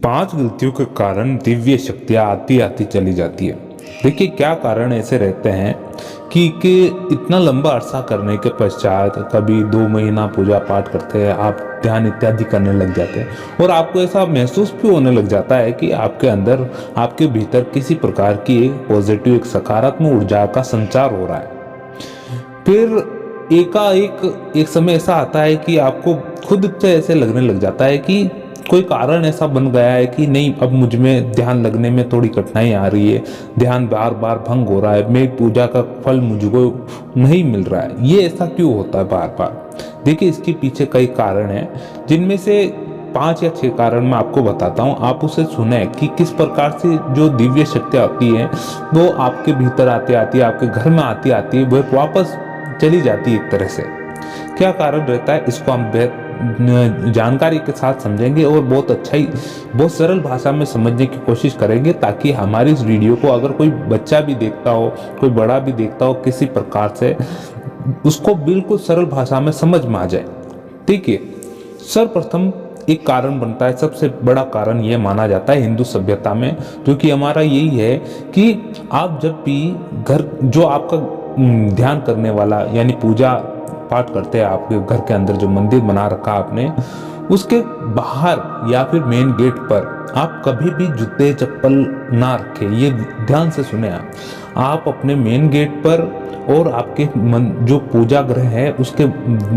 5 गलतियों के कारण दिव्य शक्तियाँ आती आती चली जाती है। देखिए क्या कारण ऐसे रहते हैं कि इतना लंबा अरसा करने के पश्चात कभी 2 महीना पूजा पाठ करते हैं, आप ध्यान इत्यादि करने लग जाते हैं और आपको ऐसा महसूस भी होने लग जाता है कि आपके अंदर, आपके भीतर किसी प्रकार की एक पॉजिटिव, एक सकारात्मक ऊर्जा का संचार हो रहा है। फिर एकाएक एक समय ऐसा आता है कि आपको खुद से ऐसे लगने लग जाता है कि कोई कारण ऐसा बन गया है कि नहीं, अब मुझ में ध्यान लगने में थोड़ी कठिनाई आ रही है, ध्यान बार बार भंग हो रहा है, मेरी पूजा का फल मुझको नहीं मिल रहा है। ये ऐसा क्यों होता है बार बार? देखिए इसके पीछे कई कारण हैं, जिनमें से 5 या 6 कारण मैं आपको बताता हूँ। आप उसे सुने कि किस प्रकार से जो दिव्य शक्तियाँ आती हैं वो आपके भीतर आती आती, आपके घर में आती आती वो वापस चली जाती है। एक तरह से क्या कारण रहता है, इसको हम जानकारी के साथ समझेंगे और बहुत सरल भाषा में समझने की कोशिश करेंगे, ताकि हमारी इस वीडियो को अगर कोई बच्चा भी देखता हो, कोई बड़ा भी देखता हो, किसी प्रकार से उसको बिल्कुल सरल भाषा में समझ में आ जाए। ठीक है, सर्वप्रथम एक कारण बनता है, सबसे बड़ा कारण यह माना जाता है हिंदू सभ्यता में, जो कि हमारा यही है कि आप जब भी घर, जो आपका ध्यान करने वाला यानी पूजा पाठ करते हैं, आपके घर के अंदर जो मंदिर बना रखा आपने, उसके बाहर या फिर मेन गेट पर आप कभी भी जूते चप्पल ना रखें। ये ध्यान से सुने आप अपने मेन गेट पर और आपके जो पूजा गृह है उसके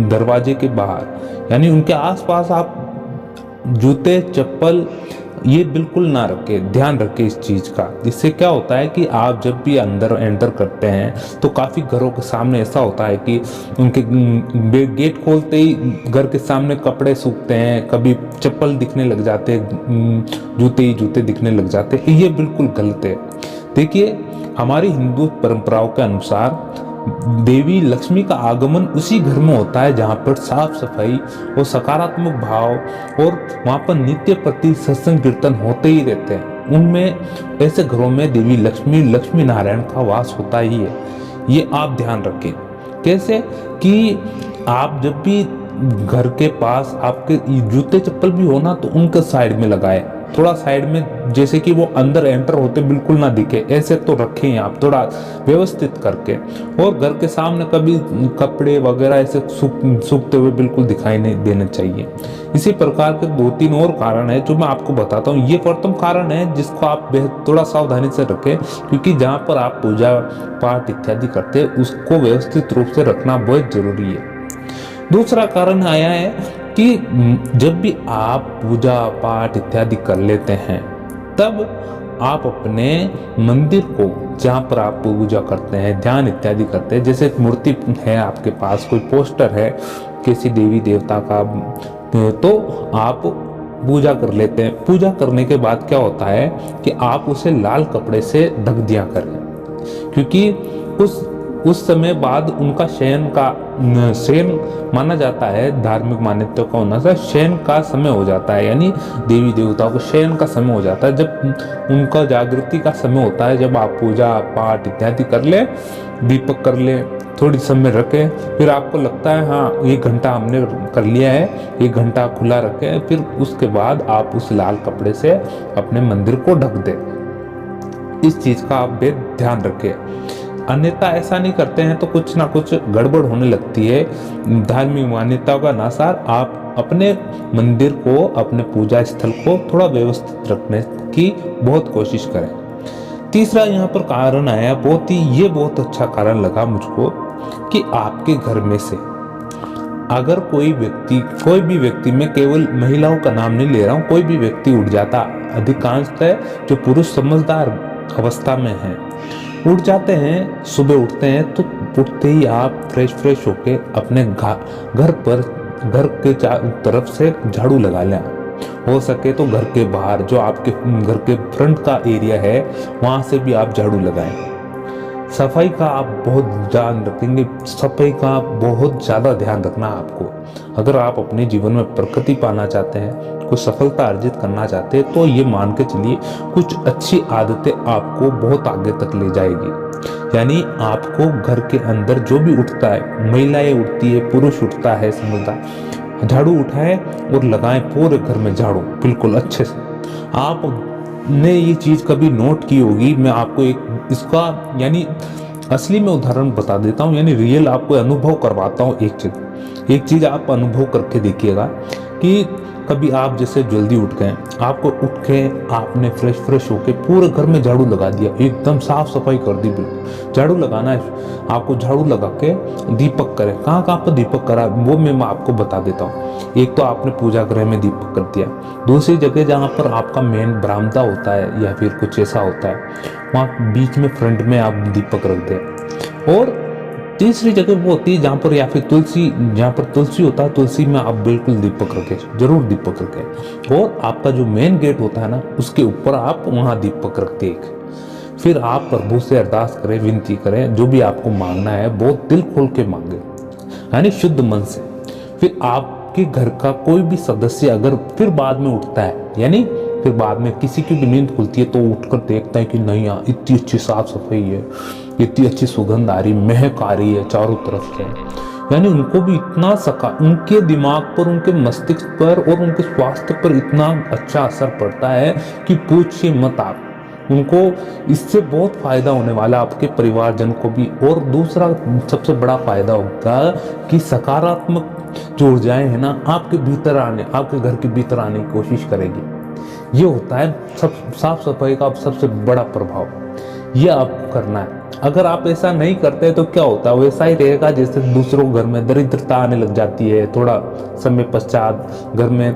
दरवाजे के बाहर यानी उनके आसपास आप जूते चप्पल ये बिल्कुल ना रखें। ध्यान रखें इस चीज़ का। इससे क्या होता है कि आप जब भी अंदर एंटर करते हैं तो काफ़ी घरों के सामने ऐसा होता है कि उनके गेट खोलते ही घर के सामने कपड़े सूखते हैं, कभी चप्पल दिखने लग जाते हैं, जूते ही जूते दिखने लग जाते हैं। ये बिल्कुल गलत है। देखिए हमारी हिंदू परंपराओं के अनुसार देवी लक्ष्मी का आगमन उसी घर में होता है जहाँ पर साफ सफाई और सकारात्मक भाव, और वहाँ पर नित्य प्रति सत्संग कीर्तन होते ही रहते हैं। उनमें ऐसे घरों में देवी लक्ष्मी नारायण का वास होता ही है। ये आप ध्यान रखें। कैसे कि आप जब भी घर के पास आपके जूते चप्पल भी हो ना, तो उनके साइड में लगाए, थोड़ा साइड में, जैसे कि वो अंदर एंटर होते बिल्कुल ना दिखे, ऐसे तो रखें आप थोड़ा व्यवस्थित करके। और घर के सामने कभी कपड़े वगैरह ऐसे सूखते हुए बिल्कुल दिखाई नहीं देने चाहिए। इसी प्रकार के 2-3 और कारण है जो मैं आपको बताता हूँ। ये प्रथम कारण है जिसको आप थोड़ा सावधानी से रखें, क्योंकि जहाँ पर आप पूजा पाठ इत्यादि करते हैं उसको व्यवस्थित रूप से रखना बहुत जरूरी है। दूसरा कारण आया है कि जब भी आप पूजा पाठ इत्यादि कर लेते हैं, तब आप अपने मंदिर को, जहाँ पर आप पूजा करते हैं, ध्यान इत्यादि करते हैं, जैसे मूर्ति है आपके पास, कोई पोस्टर है किसी देवी देवता का, तो आप पूजा कर लेते हैं। पूजा करने के बाद क्या होता है कि आप उसे लाल कपड़े से ढक दिया करें, क्योंकि उस समय बाद उनका शयन माना जाता है। धार्मिक मान्यता का होना से शयन का समय हो जाता है, यानी देवी देवताओं को शयन का समय हो जाता है। जब उनका जागृति का समय होता है, जब आप पूजा पाठ इत्यादि कर ले, दीपक कर ले, थोड़ी समय रखें, फिर आपको लगता है हाँ 1 घंटा हमने कर लिया है, 1 घंटा खुला रखें, फिर उसके बाद आप उस लाल कपड़े से अपने मंदिर को ढक दें। इस चीज़ का आप ध्यान रखें। अन्यथा ऐसा नहीं करते हैं तो कुछ ना कुछ गड़बड़ होने लगती है। धार्मिक मान्यताओं का अनुसार आप अपने मंदिर को, अपने पूजा स्थल को थोड़ा व्यवस्थित रखने की बहुत कोशिश करें। तीसरा यहाँ पर कारण आया, बहुत अच्छा कारण लगा मुझको, कि आपके घर में से अगर कोई भी व्यक्ति, मैं केवल महिलाओं का नाम नहीं ले रहा हूँ, कोई भी व्यक्ति उठ जाता, अधिकांशतः जो पुरुष समझदार अवस्था में है उठ जाते हैं, सुबह उठते हैं, तो उठते ही आप फ्रेश होके अपने घर के चारों तरफ से झाड़ू लगा लें। हो सके तो घर के बाहर, जो आपके घर के फ्रंट का एरिया है, वहाँ से भी आप झाड़ू लगाएं। सफाई का आप बहुत ध्यान रखेंगे, सफाई का बहुत ज़्यादा ध्यान रखना आपको। अगर आप अपने जीवन में प्रगति पाना चाहते हैं, कुछ सफलता अर्जित करना चाहते हैं, तो ये मान के चलिए कुछ अच्छी आदतें आपको बहुत आगे तक ले जाएगी। यानी आपको घर के अंदर जो भी उठता है, महिलाएं उठती है, पुरुष उठता है, समझदार, झाड़ू उठाएं और लगाएं पूरे घर में झाड़ू बिल्कुल अच्छे से। आपने ये चीज़ कभी नोट की होगी। मैं आपको एक इसका यानी असली में उदाहरण बता देता हूँ, यानी रियल आपको अनुभव करवाता हूँ। एक चीज़ आप अनुभव करके देखिएगा कि कभी आप जैसे जल्दी उठ गए, आपको उठ के आपने फ्रेश होके पूरे घर में झाड़ू लगा दिया, एकदम साफ सफाई कर दी। बिल्कुल झाड़ू लगाना है आपको, झाड़ू लगा के दीपक करें। कहाँ कहाँ पर दीपक करा वो मैं आपको बता देता हूँ। एक तो आपने पूजा गृह में दीपक कर दिया, दूसरी जगह जहाँ पर आपका मेन बरामदा होता है या फिर कुछ ऐसा होता है, वहाँ बीच में फ्रंट में आप दीपक रख दें। और तीसरी जगह वो होती है जहाँ पर या फिर जहाँ पर तुलसी होता है, तुलसी में आप बिल्कुल दीपक रखें, जरूर दीपक रखें। और आपका जो मेन गेट होता है ना, उसके ऊपर आप वहाँ दीपक रखते एक। फिर आप प्रभु से अरदास करें, विनती करें, जो भी आपको मांगना है बहुत दिल खोल के मांगे, यानी शुद्ध मन से। फिर आपके घर का कोई भी सदस्य अगर फिर बाद में उठता है, यानी फिर बाद में किसी की भी नींद खुलती है तो उठकर देखता है कि नहीं यार इतनी अच्छी साफ सफाई है, इतनी अच्छी सुगंध आ रही, महक आ रही है चारों तरफ से, यानी उनको भी इतना उनके दिमाग पर, उनके मस्तिष्क पर और उनके स्वास्थ्य पर इतना अच्छा असर पड़ता है कि पूछिए मत आप। उनको इससे बहुत फायदा होने वाला, आपके परिवारजन को भी। और दूसरा सबसे बड़ा फायदा होगा कि सकारात्मक जो ऊर्जाएं हैं ना, आपके घर के भीतर आने की कोशिश करेगी। ये होता है साफ सफाई का सबसे बड़ा प्रभाव। ये आपको करना है। अगर आप ऐसा नहीं करते तो क्या होता है, वैसा ही रहेगा जैसे दूसरों घर में दरिद्रता आने लग जाती है, थोड़ा समय पश्चात घर में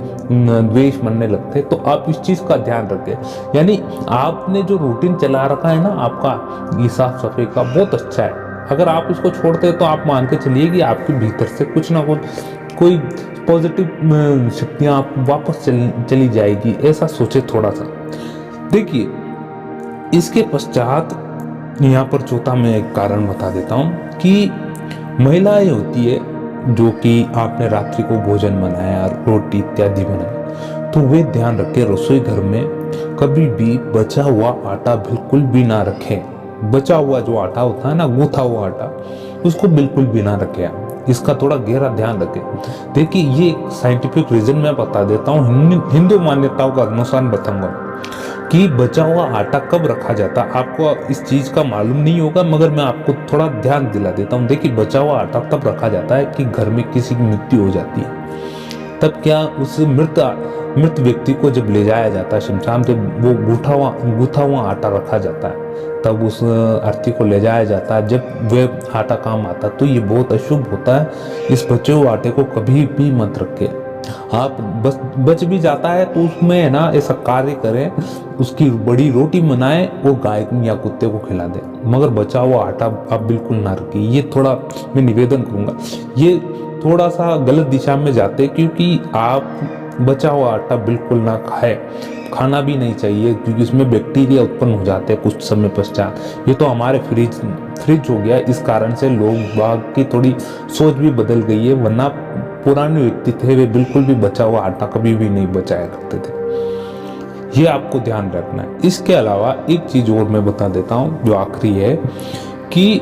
द्वेष मनने लगते हैं। तो आप इस चीज का ध्यान रखें, यानी आपने जो रूटीन चला रखा है ना आपका, ये साफ सफाई का बहुत अच्छा है। अगर आप इसको छोड़ते हैं तो आप मान के चलिए कि आपके भीतर से कुछ ना कोई पॉजिटिव शक्तियां आप वापस चली जाएगी, ऐसा सोचे थोड़ा सा। देखिए इसके पश्चात यहाँ पर चौथा मैं एक कारण बता देता हूँ कि महिलाएं होती है जो कि आपने रात्रि को भोजन बनाया, रोटी इत्यादि बनाए, तो वे ध्यान रखें रसोई घर में कभी भी बचा हुआ आटा बिल्कुल भी ना रखें। बचा हुआ जो आटा होता है ना, गूथा हुआ आटा, उसको बिल्कुल भी ना रखें। इसका थोड़ा गहरा ध्यान रखें। देखिए ये साइंटिफिक रीजन मैं बता देता हूँ, हिंदू मान्यताओं का अनुसार बताऊंगा कि बचा हुआ आटा कब रखा जाता है। आपको इस चीज का मालूम नहीं होगा, मगर मैं आपको थोड़ा ध्यान दिला देता हूँ। देखिए बचा हुआ आटा तब रखा जाता है कि घर में किसी की मृत्यु हो जाती है, तब क्या उस मृत व्यक्ति को जब ले जाया जाता है शमशान, तो वो गूथा हुआ आटा रखा जाता है, तब उस अर्थी को ले जाया जाता है। जब वह आटा काम आता है तो ये बहुत अशुभ होता है। इस बचे हुए आटे को कभी भी मत रखें। आप बच भी जाता है तो उसमें है ना ऐसा कार्य करें, उसकी बड़ी रोटी बनाएं और गाय या कुत्ते को खिला दें, मगर बचा हुआ आटा आप बिल्कुल ना रखें। ये थोड़ा मैं निवेदन करूंगा, ये थोड़ा सा गलत दिशा में जाते, क्योंकि आप बचा हुआ आटा बिल्कुल ना खाना भी नहीं चाहिए, क्योंकि उसमें बैक्टीरिया उत्पन्न हो जाते हैं कुछ समय पश्चात। ये तो हमारे फ्रिज हो गया, इस कारण से लोग बाग की थोड़ी सोच भी बदल गई है, वरना पुराने व्यक्ति थे वे बिल्कुल भी बचा हुआ आटा कभी भी नहीं बचाया करते थे। ये आपको ध्यान रखना है। इसके अलावा एक चीज और मैं बता देता हूँ जो आखिरी है, कि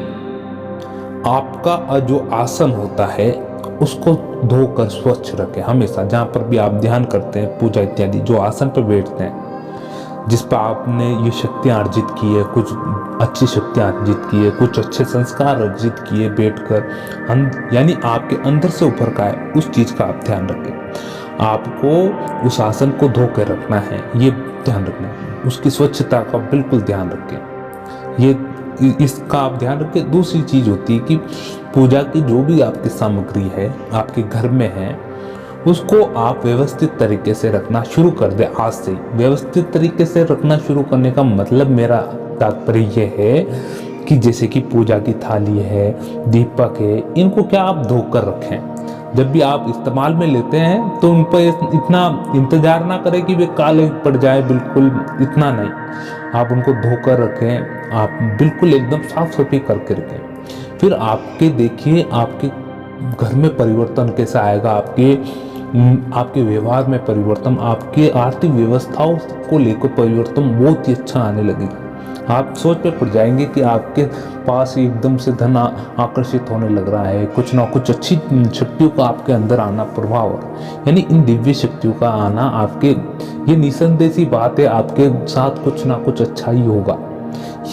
आपका जो आसन होता है उसको धोकर स्वच्छ रखें हमेशा। जहाँ पर भी आप ध्यान करते हैं, पूजा इत्यादि, जो आसन पर बैठते हैं, जिस पर आपने ये शक्तियाँ अर्जित की है, कुछ अच्छी शक्तियाँ अर्जित की है, कुछ अच्छे संस्कार अर्जित किए बैठकर, यानी आपके अंदर से ऊपर का है, उस चीज़ का आप ध्यान रखें। आपको उस आसन को धो कर रखना है, ये ध्यान रखना है। उसकी स्वच्छता का बिल्कुल ध्यान रखें, इसका आप ध्यान रखें। दूसरी चीज़ होती है कि पूजा की जो भी आपकी सामग्री है आपके घर में है, उसको आप व्यवस्थित तरीके से रखना शुरू कर दे। आज से व्यवस्थित तरीके से रखना शुरू करने का मतलब मेरा तात्पर्य यह है कि जैसे कि पूजा की थाली है, दीपक है, इनको क्या आप धोकर रखें। जब भी आप इस्तेमाल में लेते हैं तो उन पर इतना इंतजार ना करें कि वे काले पड़ जाए, बिल्कुल इतना नहीं। आप उनको धोकर रखें, आप बिल्कुल एकदम साफ सफाई करके रखें। फिर आपके देखिए आपके घर में परिवर्तन कैसा आएगा, आपके व्यवहार में परिवर्तन, आपके आर्थिक व्यवस्थाओं को लेकर परिवर्तन बहुत ही अच्छा आने लगेगा। आप सोच पे पड़ जाएंगे कि आपके पास एकदम से धन आकर्षित होने लग रहा है, कुछ ना कुछ अच्छी शक्तियों का आपके अंदर आना प्रभाव हो रहा है। यानी इन दिव्य शक्तियों का आना आपके, ये निसंदेह सी बात है, आपके साथ कुछ ना कुछ अच्छा ही होगा।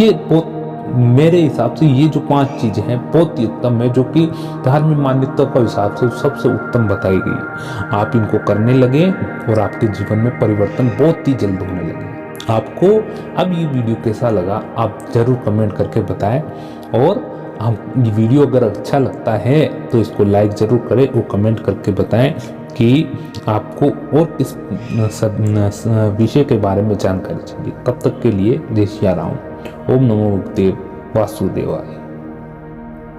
ये बहुत, मेरे हिसाब से ये जो 5 चीजें हैं बहुत ही उत्तम है, जो कि धार्मिक मान्यता के हिसाब से सबसे उत्तम बताई गई है। आप इनको करने लगे और आपके जीवन में परिवर्तन बहुत ही जल्द होने लगे। आपको अब ये वीडियो कैसा लगा आप जरूर कमेंट करके बताएं, और हम ये वीडियो अगर अच्छा लगता है तो इसको लाइक जरूर करें और कमेंट करके बताएं कि आपको और किस विषय के बारे में जानकारी चाहिए। तब तक के लिए जय सिया राम। ओम नमो भगवते वासुदेवाय।